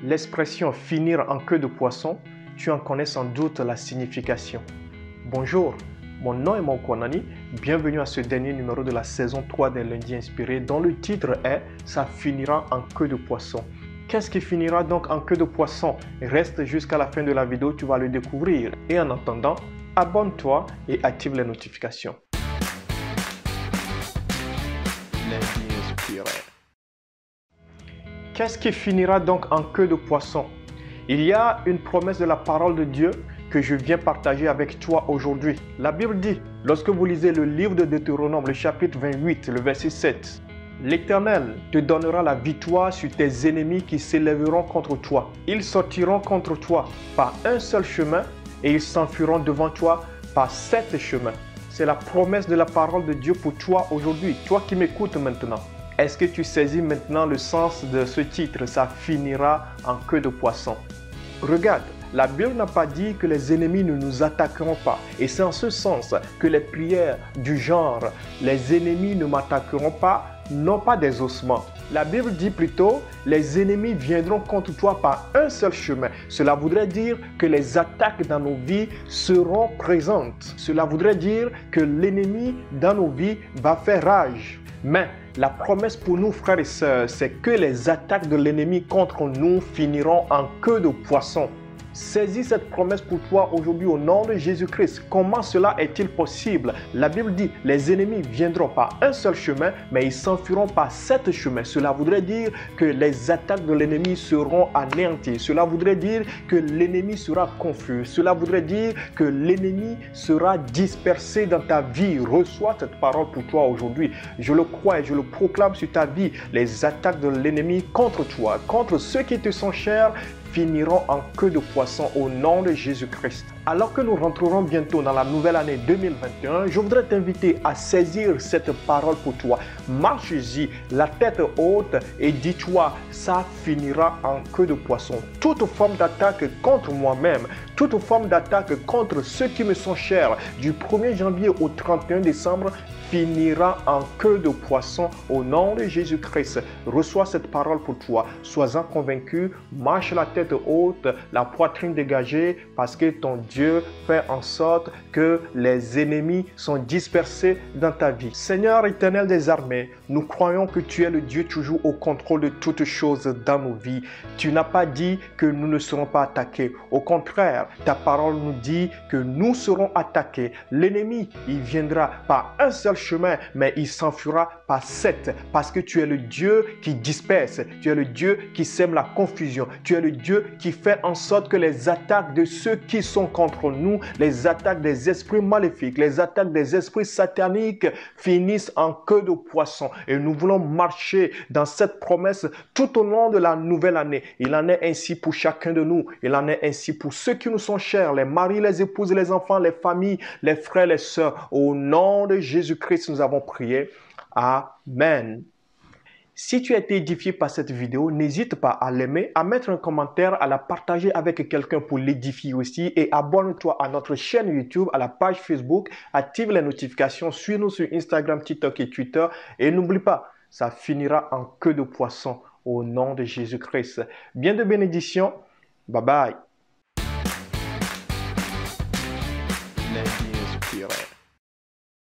L'expression finir en queue de poisson, tu en connais sans doute la signification. Bonjour, mon nom est Maukonani, bienvenue à ce dernier numéro de la saison 3 des Lundis Inspirés dont le titre est « Ça finira en queue de poisson ». Qu'est-ce qui finira donc en queue de poisson? Reste jusqu'à la fin de la vidéo, tu vas le découvrir. Et en attendant, abonne-toi et active les notifications. Lundis Inspirés. Qu'est-ce qui finira donc en queue de poisson? Il y a une promesse de la parole de Dieu que je viens partager avec toi aujourd'hui. La Bible dit, lorsque vous lisez le livre de Deutéronome, le chapitre 28, le verset 7, « L'Éternel te donnera la victoire sur tes ennemis qui s'élèveront contre toi. Ils sortiront contre toi par un seul chemin et ils s'enfuiront devant toi par 7 chemins. » C'est la promesse de la parole de Dieu pour toi aujourd'hui, toi qui m'écoutes maintenant. Est-ce que tu saisis maintenant le sens de ce titre? Ça finira en queue de poisson. Regarde, la Bible n'a pas dit que les ennemis ne nous attaqueront pas. Et c'est en ce sens que les prières du genre « les ennemis ne m'attaqueront pas » n'ont pas des ossements. La Bible dit plutôt « les ennemis viendront contre toi par un seul chemin ». Cela voudrait dire que les attaques dans nos vies seront présentes. Cela voudrait dire que l'ennemi dans nos vies va faire rage. Mais la promesse pour nous, frères et sœurs, c'est que les attaques de l'ennemi contre nous finiront en queue de poisson. Saisis cette promesse pour toi aujourd'hui au nom de Jésus-Christ. Comment cela est-il possible? La Bible dit, les ennemis viendront par un seul chemin, mais ils s'enfuiront par 7 chemins. Cela voudrait dire que les attaques de l'ennemi seront anéanties. Cela voudrait dire que l'ennemi sera confus. Cela voudrait dire que l'ennemi sera dispersé dans ta vie. Reçois cette parole pour toi aujourd'hui. Je le crois et je le proclame sur ta vie. Les attaques de l'ennemi contre toi, contre ceux qui te sont chers, finiront en queue de poisson au nom de Jésus-Christ. Alors que nous rentrerons bientôt dans la nouvelle année 2021, je voudrais t'inviter à saisir cette parole pour toi. Marche-y, la tête haute et dis-toi, ça finira en queue de poisson. Toute forme d'attaque contre moi-même, toute forme d'attaque contre ceux qui me sont chers, du 1er janvier au 31 décembre, finira en queue de poisson au nom de Jésus-Christ. Reçois cette parole pour toi. Sois-en convaincu, marche la tête haute, la poitrine dégagée, parce que ton Dieu fait en sorte que les ennemis sont dispersés dans ta vie. Seigneur éternel des armées, nous croyons que tu es le Dieu toujours au contrôle de toutes choses dans nos vies. Tu n'as pas dit que nous ne serons pas attaqués. Au contraire, ta parole nous dit que nous serons attaqués. L'ennemi, il viendra par un seul chemin, mais il s'enfuira par 7, parce que tu es le Dieu qui disperse, tu es le Dieu qui sème la confusion, tu es le Dieu qui fait en sorte que les attaques de ceux qui sont contre nous, les attaques des esprits maléfiques, les attaques des esprits sataniques finissent en queue de poisson. Et nous voulons marcher dans cette promesse tout au long de la nouvelle année. Il en est ainsi pour chacun de nous, il en est ainsi pour ceux qui nous sont chers, les maris, les épouses, les enfants, les familles, les frères, les sœurs. Au nom de Jésus-Christ, nous avons prié. Amen. Si tu as été édifié par cette vidéo, n'hésite pas à l'aimer, à mettre un commentaire, à la partager avec quelqu'un pour l'édifier aussi et abonne-toi à notre chaîne YouTube, à la page Facebook, active les notifications, suis-nous sur Instagram, TikTok et Twitter et n'oublie pas, ça finira en queue de poisson au nom de Jésus-Christ. Bien de bénédictions, bye bye.